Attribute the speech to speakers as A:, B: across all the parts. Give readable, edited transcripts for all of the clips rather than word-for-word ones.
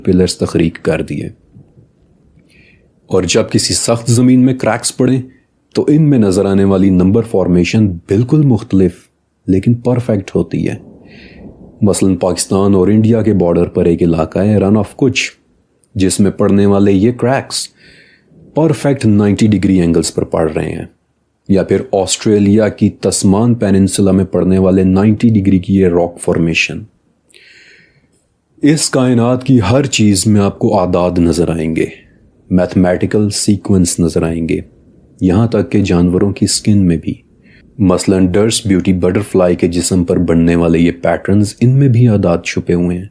A: Pillars تخریق کر دیے، اور جب کسی سخت زمین میں کریکس پڑیں تو ان میں نظر آنے والی نمبر فارمیشن بالکل مختلف لیکن پرفیکٹ ہوتی ہے۔ مثلا پاکستان اور انڈیا کے بارڈر پر ایک علاقہ ہے رن آف کچھ، جس میں پڑنے والے یہ کریکس پرفیکٹ 90 ڈگری اینگلز پر پڑ رہے ہیں، یا پھر آسٹریلیا کی تسمان پیننسولا میں پڑنے والے 90 ڈگری کی یہ راک فارمیشن۔ اس کائنات کی ہر چیز میں آپ کو اعداد نظر آئیں گے، میتھمیٹیکل سیکوینس نظر آئیں گے، یہاں تک کہ جانوروں کی سکن میں بھی۔ مثلا ڈرس بیوٹی بٹرفلائی کے جسم پر بننے والے یہ پیٹرنز، ان میں بھی اعداد چھپے ہوئے ہیں۔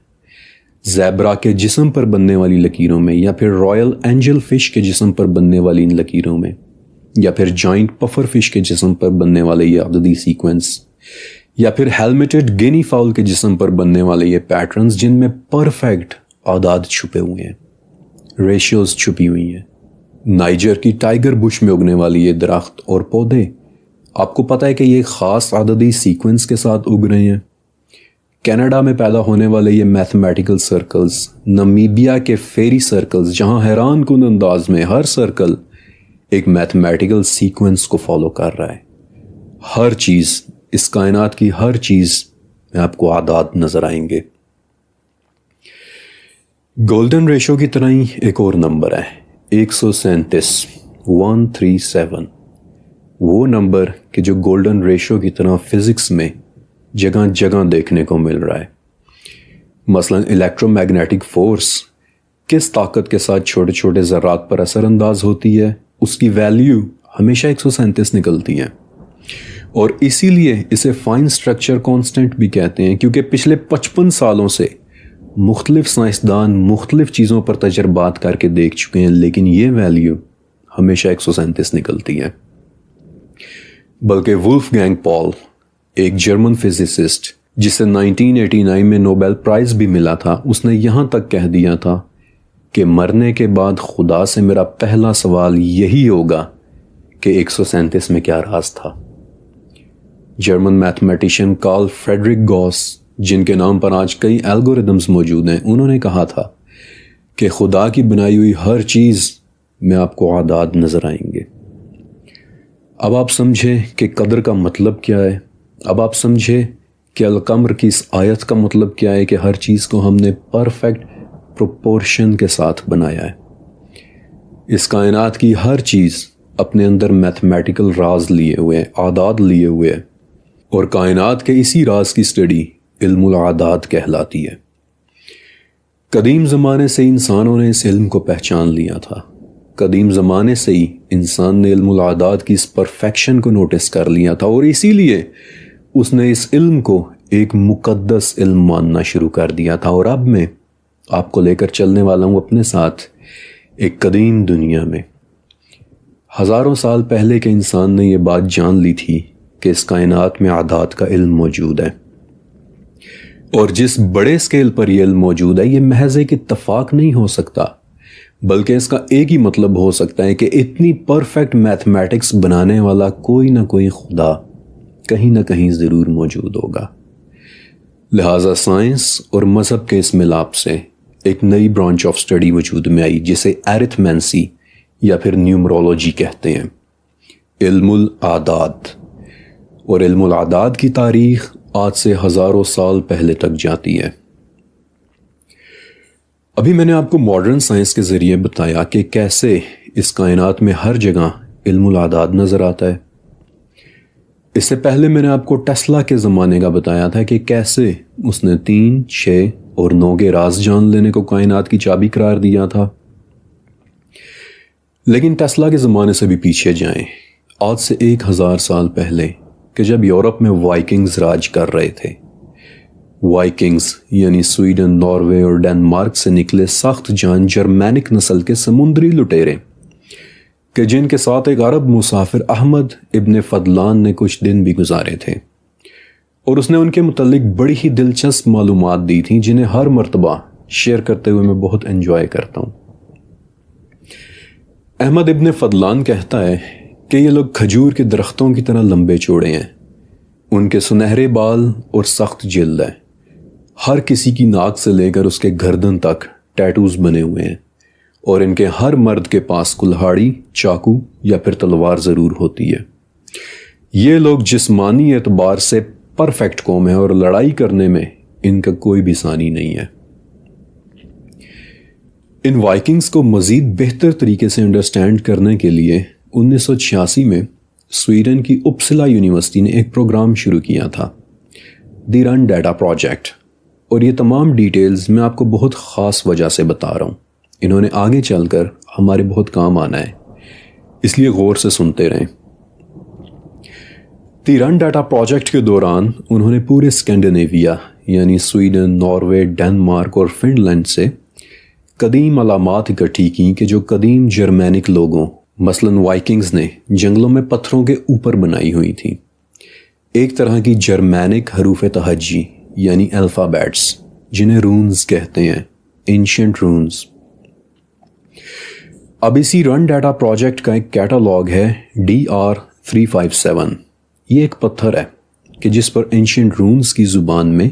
A: زیبرا کے جسم پر بننے والی لکیروں میں، یا پھر رائل اینجل فش کے جسم پر بننے والی ان لکیروں میں، یا پھر جائنٹ پفر فش کے جسم پر بننے والے یہ عددی سیکوینس، یا پھر ہیلمیٹڈ گینی فاؤل کے جسم پر بننے والے یہ پیٹرنز جن میں پرفیکٹ اعداد چھپے ہوئے ہیں، ریشیوز چھپی ہوئی ہیں۔ نائجر کی ٹائیگر بش میں اگنے والی یہ درخت اور پودے، آپ کو پتہ ہے کہ یہ خاص عددی سیکوینس کے ساتھ اگ رہے ہیں۔ کینیڈا میں پیدا ہونے والے یہ میتھمیٹیکل سرکلز، نمیبیا کے فیری سرکلز، جہاں حیران کن انداز میں ہر سرکل ایک میتھمیٹیکل سیکوینس کو فالو کر رہا ہے۔ ہر چیز، اس کائنات کی ہر چیز میں آپ کو اعداد نظر آئیں گے۔ گولڈن ریشو کی طرح ہی ایک اور نمبر ہے 137، 137، وہ نمبر کہ جو گولڈن ریشو کی طرح فزکس میں جگہ جگہ دیکھنے کو مل رہا ہے۔ مثلا الیکٹرو میگنیٹک فورس کس طاقت کے ساتھ چھوٹے چھوٹے ذرات پر اثر انداز ہوتی ہے، اس کی ویلیو ہمیشہ 137 نکلتی ہے، اور اسی لیے اسے فائن سٹرکچر کانسٹنٹ بھی کہتے ہیں، کیونکہ پچھلے 55 سالوں سے مختلف سائنسدان مختلف چیزوں پر تجربات کر کے دیکھ چکے ہیں، لیکن یہ ویلیو ہمیشہ 137 نکلتی ہے۔ بلکہ وولف گینگ پال، ایک جرمن فزسسٹ جسے 1989 میں نوبیل پرائز بھی ملا تھا، اس نے یہاں تک کہہ دیا تھا کہ مرنے کے بعد خدا سے میرا پہلا سوال یہی ہوگا کہ 137 میں کیا راز تھا۔ جرمن میتھمیٹیشین کارل فریڈرک گاس، جن کے نام پر آج کئی الگوریدمز موجود ہیں، انہوں نے کہا تھا کہ خدا کی بنائی ہوئی ہر چیز میں آپ کو اعداد نظر آئیں گے۔ اب آپ سمجھے کہ قدر کا مطلب کیا ہے، اب آپ سمجھے کہ القمر کی اس آیت کا مطلب کیا ہے کہ ہر چیز کو ہم نے پرفیکٹ پروپورشن کے ساتھ بنایا ہے۔ اس کائنات کی ہر چیز اپنے اندر میتھمیٹیکل راز لیے ہوئے ہیں، اعداد لیے ہوئے ہیں، اور کائنات کے اسی راز کی سٹڈی علم الاعداد کہلاتی ہے۔ قدیم زمانے سے انسانوں نے اس علم کو پہچان لیا تھا، قدیم زمانے سے ہی انسان نے علم الاعداد کی اس پرفیکشن کو نوٹس کر لیا تھا، اور اسی لیے اس نے اس علم کو ایک مقدس علم ماننا شروع کر دیا تھا۔ اور اب میں آپ کو لے کر چلنے والا ہوں اپنے ساتھ ایک قدیم دنیا میں۔ ہزاروں سال پہلے کے انسان نے یہ بات جان لی تھی کہ اس کائنات میں اعداد کا علم موجود ہے، اور جس بڑے اسکیل پر یہ علم موجود ہے، یہ محض ایک اتفاق نہیں ہو سکتا، بلکہ اس کا ایک ہی مطلب ہو سکتا ہے کہ اتنی پرفیکٹ میتھمیٹکس بنانے والا کوئی نہ کوئی خدا کہیں نہ کہیں ضرور موجود ہوگا۔ لہٰذا سائنس اور مذہب کے اس ملاپ سے ایک نئی برانچ آف سٹڈی وجود میں آئی، جسے ایرتھمینسی یا پھر نیومرولوجی کہتے ہیں، علم الاعداد۔ اور علم الاعداد کی تاریخ آج سے ہزاروں سال پہلے تک جاتی ہے۔ ابھی میں نے آپ کو ماڈرن سائنس کے ذریعے بتایا کہ کیسے اس کائنات میں ہر جگہ علم الاعداد نظر آتا ہے۔ اس سے پہلے میں نے آپ کو ٹیسلا کے زمانے کا بتایا تھا کہ کیسے اس نے 3، 6 اور 9 کے راز جان لینے کو کائنات کی چابی قرار دیا تھا۔ لیکن ٹیسلا کے زمانے سے بھی پیچھے جائیں، آج سے 1000 سال پہلے، کہ جب یورپ میں وائکنگز راج کر رہے تھے۔ وائکنگز یعنی سویڈن، ناروے اور ڈنمارک سے نکلے سخت جان جرمینک نسل کے سمندری لٹیرے، کہ جن کے ساتھ ایک عرب مسافر احمد ابن فضلان نے کچھ دن بھی گزارے تھے، اور اس نے ان کے متعلق بڑی ہی دلچسپ معلومات دی تھیں، جنہیں ہر مرتبہ شیئر کرتے ہوئے میں بہت انجوائے کرتا ہوں۔ احمد ابن فضلان کہتا ہے کہ یہ لوگ کھجور کے درختوں کی طرح لمبے چوڑے ہیں، ان کے سنہرے بال اور سخت جلد ہے، ہر کسی کی ناک سے لے کر اس کے گردن تک ٹیٹوز بنے ہوئے ہیں، اور ان کے ہر مرد کے پاس کلہاڑی، چاقو یا پھر تلوار ضرور ہوتی ہے۔ یہ لوگ جسمانی اعتبار سے پرفیکٹ قوم ہے اور لڑائی کرنے میں ان کا کوئی بھی ثانی نہیں ہے۔ ان وائکنگز کو مزید بہتر طریقے سے انڈرسٹینڈ کرنے کے لیے 1986 میں سویڈن کی اپسلا یونیورسٹی نے ایک پروگرام شروع کیا تھا، دی رن ڈیٹا پروجیکٹ، اور یہ تمام ڈیٹیلز میں آپ کو بہت خاص وجہ سے بتا رہا ہوں۔ انہوں نے آگے چل کر ہمارے بہت کام آنا ہے، اس لیے غور سے سنتے رہیں۔ دی رن ڈیٹا پروجیکٹ کے دوران انہوں نے پورے اسکینڈینیویا یعنی سویڈن، ناروے، ڈنمارک اور فن لینڈ سے قدیم علامات اکٹھی کی کہ جو قدیم جرمینک لوگوں مثلاً وائکنگز نے جنگلوں میں پتھروں کے اوپر بنائی ہوئی تھیں، ایک طرح کی جرمینک حروف تہجی یعنی الفابیٹس، جنہیں رونز کہتے ہیں، اینشنٹ رونز۔ اب اسی رن ڈیٹا پروجیکٹ کا ایک کیٹالاگ ہے DR357۔ یہ ایک پتھر ہے کہ جس پر اینشنٹ رونز کی زبان میں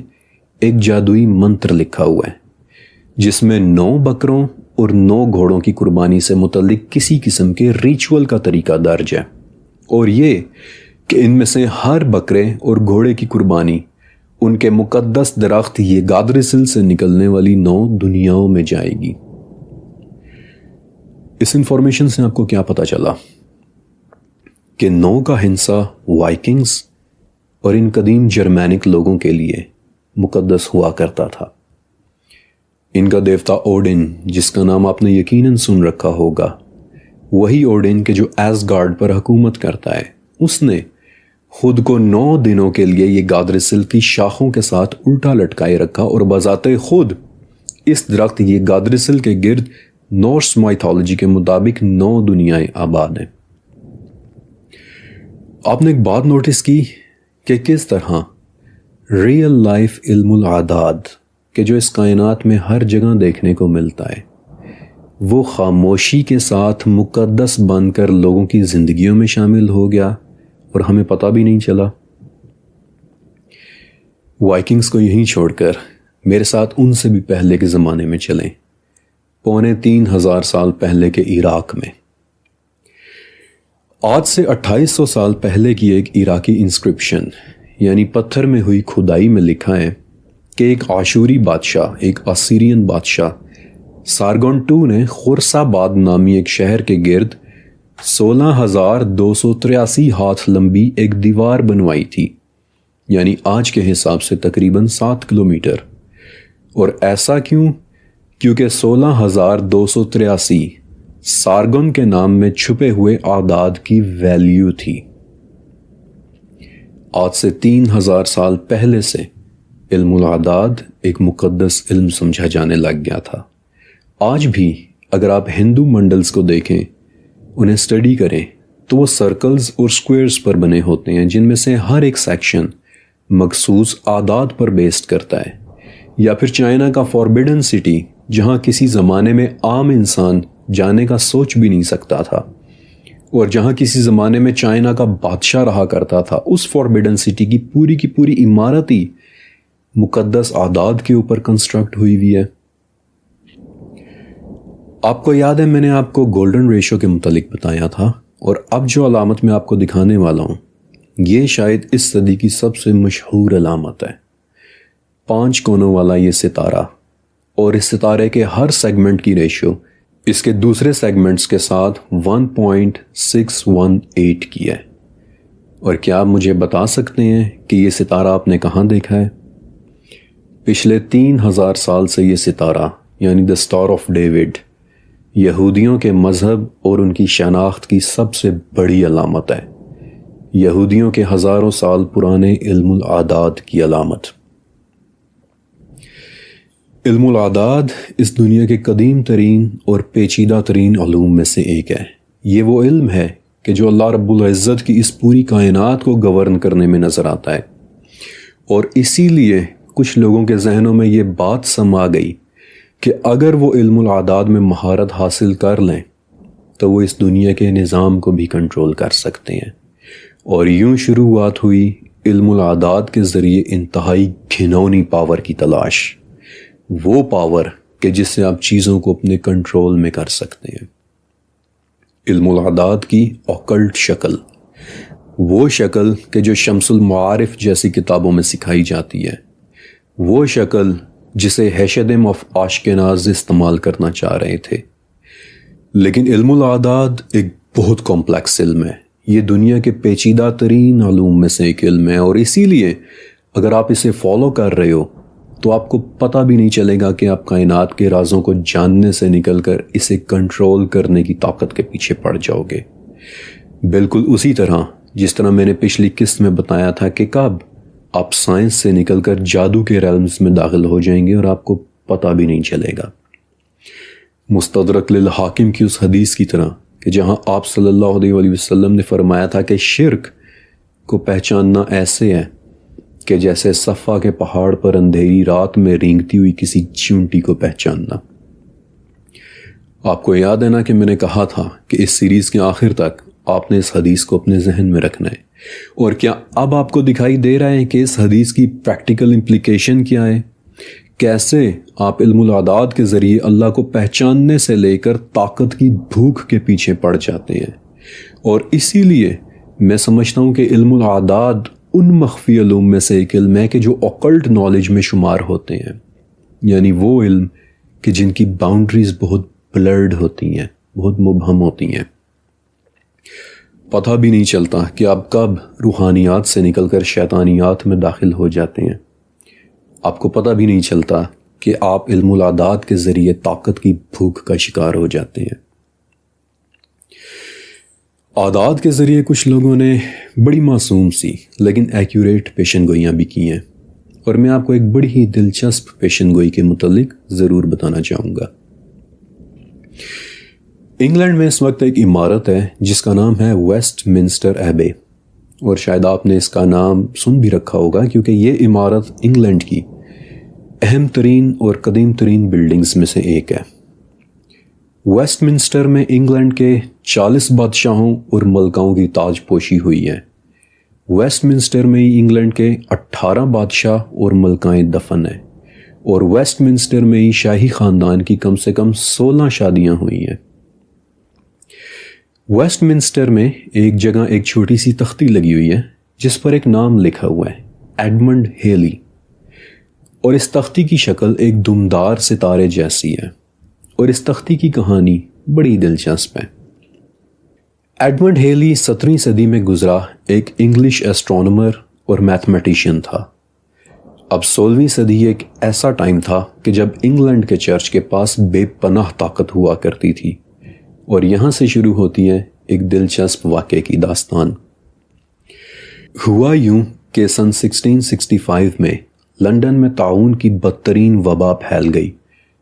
A: ایک جادوئی منتر لکھا ہوا ہے، جس میں 9 بکروں اور 9 گھوڑوں کی قربانی سے متعلق کسی قسم کے ریچول کا طریقہ درج ہے، اور یہ کہ ان میں سے ہر بکرے اور گھوڑے کی قربانی ان کے مقدس درخت یہ گادرسل سے نکلنے والی 9 دنیاؤں میں جائے گی۔ اس انفارمیشن سے آپ کو کیا پتا چلا؟ کہ 9 کا ہنسا وائکنگز اور ان قدیم جرمینک لوگوں کے لیے مقدس ہوا کرتا تھا۔ ان کا دیوتا اوڈن، جس کا نام آپ نے یقیناً سن رکھا ہوگا، وہی اوڈن کہ جو ایسگارڈ پر حکومت کرتا ہے، اس نے خود کو 9 دنوں کے لیے یہ گادرسل کی شاخوں کے ساتھ الٹا لٹکائے رکھا، اور بذات خود اس درخت یہ گادرسل کے گرد نورس مائتھولوجی کے مطابق 9 دنیایں آباد ہیں۔ آپ نے ایک بات نوٹس کی کہ کس طرح ریئل لائف علم العداد کہ جو اس کائنات میں ہر جگہ دیکھنے کو ملتا ہے، وہ خاموشی کے ساتھ مقدس بن کر لوگوں کی زندگیوں میں شامل ہو گیا اور ہمیں پتہ بھی نہیں چلا۔ وائکنگز کو یہیں چھوڑ کر میرے ساتھ ان سے بھی پہلے کے زمانے میں چلیں، 3500 سال پہلے کے عراق میں۔ آج سے 2800 سال پہلے کی ایک عراقی انسکرپشن یعنی پتھر میں ہوئی کھدائی میں لکھا ہے کہ ایک آشوری بادشاہ، ایک اسیرین بادشاہ سارگون II نے خرساباد نامی ایک شہر کے گرد 16,283 ہاتھ لمبی ایک دیوار بنوائی تھی، یعنی آج کے حساب سے تقریباً 7 کلومیٹر۔ اور ایسا کیوں؟ کیونکہ 16,283 سارگون کے نام میں چھپے ہوئے اعداد کی ویلیو تھی۔ آج سے 3000 سال پہلے سے علم العداد ایک مقدس علم سمجھا جانے لگ گیا تھا۔ آج بھی اگر آپ ہندو منڈلز کو دیکھیں، انہیں اسٹڈی کریں، تو وہ سرکلز اور سکوئرز پر بنے ہوتے ہیں، جن میں سے ہر ایک سیکشن مخصوص اعداد پر بیسڈ کرتا ہے۔ یا پھر چائنا کا فوربیڈن سٹی، جہاں کسی زمانے میں عام انسان جانے کا سوچ بھی نہیں سکتا تھا، اور جہاں کسی زمانے میں چائنا کا بادشاہ رہا کرتا تھا، اس فوربیڈن سٹی کی پوری عمارت ہی مقدس اعداد کے اوپر کنسٹرکٹ ہوئی ہوئی ہے۔ آپ کو یاد ہے میں نے آپ کو گولڈن ریشو کے متعلق بتایا تھا، اور اب جو علامت میں آپ کو دکھانے والا ہوں یہ شاید اس صدی کی سب سے مشہور علامت ہے۔ 5 کونوں والا یہ ستارہ، اور اس ستارے کے ہر سیگمنٹ کی ریشو اس کے دوسرے سیگمنٹس کے ساتھ 1.618 کی ہے۔ اور کیا آپ مجھے بتا سکتے ہیں کہ یہ ستارہ آپ نے کہاں دیکھا ہے؟ پچھلے 3000 سال سے یہ ستارہ یعنی دی اسٹار آف ڈیوڈ یہودیوں کے مذہب اور ان کی شناخت کی سب سے بڑی علامت ہے، یہودیوں کے ہزاروں سال پرانے علم العداد کی علامت۔ علم العداد اس دنیا کے قدیم ترین اور پیچیدہ ترین علوم میں سے ایک ہے۔ یہ وہ علم ہے کہ جو اللہ رب العزت کی اس پوری کائنات کو گورن کرنے میں نظر آتا ہے، اور اسی لیے کچھ لوگوں کے ذہنوں میں یہ بات سما گئی کہ اگر وہ علم العداد میں مہارت حاصل کر لیں تو وہ اس دنیا کے نظام کو بھی کنٹرول کر سکتے ہیں۔ اور یوں شروعات ہوئی علم العداد کے ذریعے انتہائی گھنونی پاور کی تلاش، وہ پاور کہ جس سے آپ چیزوں کو اپنے کنٹرول میں کر سکتے ہیں۔ علم الاعداد کی اوکلٹ شکل، وہ شکل کہ جو شمس المعارف جیسی کتابوں میں سکھائی جاتی ہے، وہ شکل جسے ہیشدم آف آشکناز استعمال کرنا چاہ رہے تھے۔ لیکن علم الاعداد ایک بہت کمپلیکس علم ہے، یہ دنیا کے پیچیدہ ترین علوم میں سے ایک علم ہے، اور اسی لیے اگر آپ اسے فالو کر رہے ہو تو آپ کو پتہ بھی نہیں چلے گا کہ آپ کائنات کے رازوں کو جاننے سے نکل کر اسے کنٹرول کرنے کی طاقت کے پیچھے پڑ جاؤ گے۔ بالکل اسی طرح جس طرح میں نے پچھلی قسط میں بتایا تھا کہ کب آپ سائنس سے نکل کر جادو کے ریلمز میں داخل ہو جائیں گے اور آپ کو پتہ بھی نہیں چلے گا۔ مستدرک للحاکم کی اس حدیث کی طرح کہ جہاں آپ صلی اللہ علیہ وآلہ وسلم نے فرمایا تھا کہ شرک کو پہچاننا ایسے ہے کہ جیسے صفا کے پہاڑ پر اندھیری رات میں رینگتی ہوئی کسی چونٹی کو پہچاننا۔ آپ کو یاد ہے نا کہ میں نے کہا تھا کہ اس سیریز کے آخر تک آپ نے اس حدیث کو اپنے ذہن میں رکھنا ہے، اور کیا اب آپ کو دکھائی دے رہا ہے کہ اس حدیث کی پریکٹیکل امپلیکیشن کیا ہے؟ کیسے آپ علم الاعداد کے ذریعے اللہ کو پہچاننے سے لے کر طاقت کی بھوک کے پیچھے پڑ جاتے ہیں۔ اور اسی لیے میں سمجھتا ہوں کہ علم الاعداد ان مخفی علوم میں سے ایک علم ہے کہ جو اوکلٹ نالج میں شمار ہوتے ہیں، یعنی وہ علم کہ جن کی باؤنڈریز بہت بلرڈ ہوتی ہیں، بہت مبہم ہوتی ہیں۔ پتہ بھی نہیں چلتا کہ آپ کب روحانیات سے نکل کر شیطانیات میں داخل ہو جاتے ہیں۔ آپ کو پتہ بھی نہیں چلتا کہ آپ علم الاعداد کے ذریعے طاقت کی بھوک کا شکار ہو جاتے ہیں۔ اعداد کے ذریعے کچھ لوگوں نے بڑی معصوم سی لیکن ایکوریٹ پیشن گوئیاں بھی کی ہیں، اور میں آپ کو ایک بڑی ہی دلچسپ پیشن گوئی کے متعلق ضرور بتانا چاہوں گا۔ انگلینڈ میں اس وقت ایک عمارت ہے جس کا نام ہے ویسٹ منسٹر ایبے، اور شاید آپ نے اس کا نام سن بھی رکھا ہوگا کیونکہ یہ عمارت انگلینڈ کی اہم ترین اور قدیم ترین بلڈنگز میں سے ایک ہے۔ ویسٹ منسٹر میں انگلینڈ کے 40 بادشاہوں اور ملکاؤں کی تاج پوشی ہوئی ہے۔ ویسٹ منسٹر میں ہی انگلینڈ کے 18 بادشاہ اور ملکائیں دفن ہیں، اور ویسٹ منسٹر میں ہی شاہی خاندان کی کم سے کم 16 شادیاں ہوئی ہیں۔ ویسٹ منسٹر میں ایک جگہ ایک چھوٹی سی تختی لگی ہوئی ہے جس پر ایک نام لکھا ہوا ہے، ایڈمنڈ ہیلی، اور اس تختی کی شکل ایک دمدار ستارے جیسی ہے، اور اس تختی کی کہانی بڑی دلچسپ ہے۔ ایڈمنڈ ہیلی 17ویں صدی میں گزرا ایک انگلش ایسٹرونومر اور میتھمیٹیشین تھا۔ اب 16ویں صدی ایک ایسا ٹائم تھا کہ جب انگلینڈ کے چرچ کے پاس بے پناہ طاقت ہوا کرتی تھی، اور یہاں سے شروع ہوتی ہے ایک دلچسپ واقعے کی داستان۔ ہوا یوں کہ سن 1665 میں لندن میں طاعون کی بدترین وبا پھیل گئی،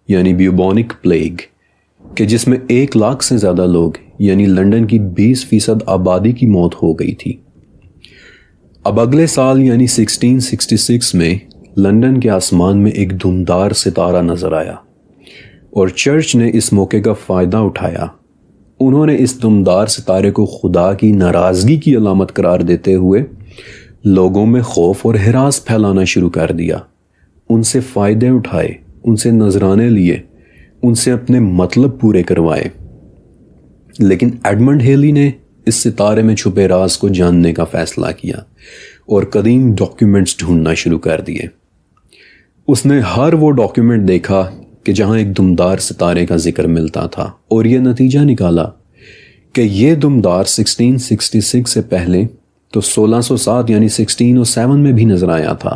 A: یعنی بیوبونک پلیگ، کہ جس میں 1 لاکھ سے زیادہ لوگ یعنی لندن کی 20% آبادی کی موت ہو گئی تھی۔ اب اگلے سال یعنی 1666 میں لندن کے آسمان میں ایک دمدار ستارہ نظر آیا، اور چرچ نے اس موقع کا فائدہ اٹھایا۔ انہوں نے اس دمدار ستارے کو خدا کی ناراضگی کی علامت قرار دیتے ہوئے لوگوں میں خوف اور ہراس پھیلانا شروع کر دیا۔ ان سے فائدے اٹھائے، ان سے نذرانے لیے، ان سے اپنے مطلب پورے کروائے۔ لیکن ایڈمنڈ ہیلی نے اس ستارے میں چھپے راز کو جاننے کا فیصلہ کیا اور قدیم ڈاکیومنٹس ڈھونڈنا شروع کر دیے۔ اس نے ہر وہ ڈاکیومنٹ دیکھا کہ جہاں ایک دمدار ستارے کا ذکر ملتا تھا، اور یہ نتیجہ نکالا کہ یہ دمدار 1666 سے پہلے تو 1607 یعنی 1607 میں بھی نظر آیا تھا،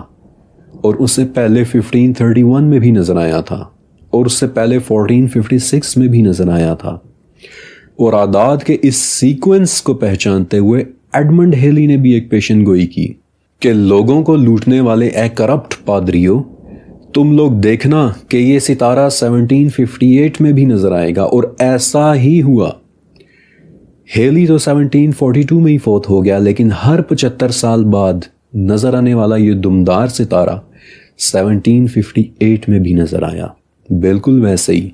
A: اور اس سے پہلے 1531 میں بھی نظر آیا تھا، اور اس سے پہلے 1456 میں بھی نظر آیا تھا۔ اور اعداد کے اس سیکوینس کو پہچانتے ہوئے ایڈمنڈ ہیلی نے بھی ایک پیشن گوئی کی کہ لوگوں کو لوٹنے والے اے کرپٹ پادریوں، تم لوگ دیکھنا کہ یہ ستارہ 1758 میں بھی نظر آئے گا، اور ایسا ہی ہوا۔ ہیلی تو 1742 میں ہی فوت ہو گیا، لیکن ہر 75 سال بعد نظر آنے والا یہ دمدار ستارہ 1758 میں بھی نظر آیا، بالکل ویسے ہی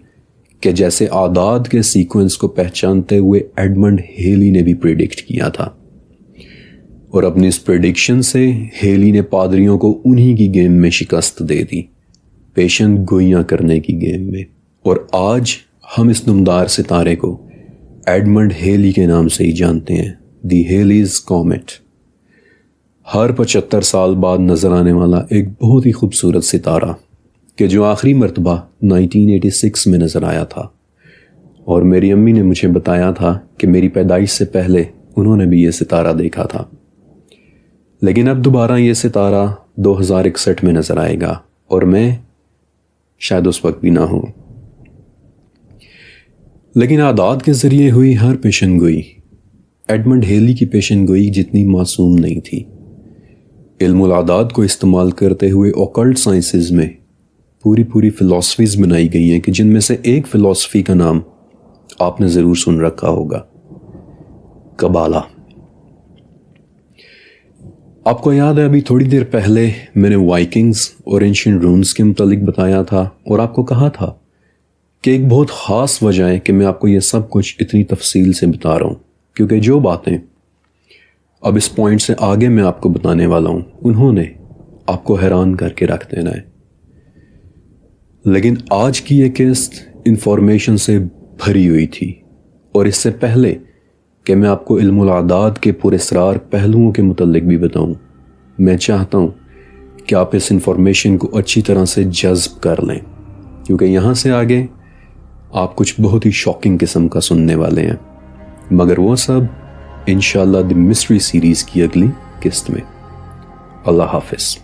A: کہ جیسے اعداد کے سیکوینس کو پہچانتے ہوئے ایڈمنڈ ہیلی نے بھی پریڈکٹ کیا تھا۔ اور اپنی اس پریڈکشن سے ہیلی نے پادریوں کو انہی کی گیم میں شکست دے دی، پیشن گوئیاں کرنے کی گیم میں۔ اور آج ہم اس نمدار ستارے کو ایڈمنڈ ہیلی کے نام سے ہی جانتے ہیں، دی ہیلیز کومیٹ۔ ہر 75 سال بعد نظر آنے والا ایک بہت ہی خوبصورت ستارہ کہ جو آخری مرتبہ 1986 میں نظر آیا تھا، اور میری امی نے مجھے بتایا تھا کہ میری پیدائش سے پہلے انہوں نے بھی یہ ستارہ دیکھا تھا۔ لیکن اب دوبارہ یہ ستارہ 2061 میں نظر آئے گا، اور میں شاید اس وقت بھی نہ ہوں۔ لیکن اعداد کے ذریعے ہوئی ہر پیشن گوئی ایڈمنڈ ہیلی کی پیشن گوئی جتنی معصوم نہیں تھی۔ علم الاعداد کو استعمال کرتے ہوئے اوکلٹ سائنسز میں پوری فلسفیز بنائی گئی ہیں کہ جن میں سے ایک فلسفی کا نام آپ نے ضرور سن رکھا ہوگا، کبالہ۔ آپ کو یاد ہے ابھی تھوڑی دیر پہلے میں نے وائکنگز اور اینشنٹ رونز کے متعلق بتایا تھا، اور آپ کو کہا تھا کہ ایک بہت خاص وجہ ہے کہ میں آپ کو یہ سب کچھ اتنی تفصیل سے بتا رہا ہوں، کیونکہ جو باتیں اب اس پوائنٹ سے آگے میں آپ کو بتانے والا ہوں انہوں نے آپ کو حیران کر کے رکھ دینا ہے۔ لیکن آج کی یہ قسط انفارمیشن سے بھری ہوئی تھی، اور اس سے پہلے کہ میں آپ کو علم الاعداد کے پراسرار پہلوؤں کے متعلق بھی بتاؤں، میں چاہتا ہوں کہ آپ اس انفارمیشن کو اچھی طرح سے جذب کر لیں، کیونکہ یہاں سے آگے آپ کچھ بہت ہی شاکنگ قسم کا سننے والے ہیں، مگر وہ سب انشاءاللہ دی مسٹری سیریز کی اگلی قسط میں۔ اللہ حافظ۔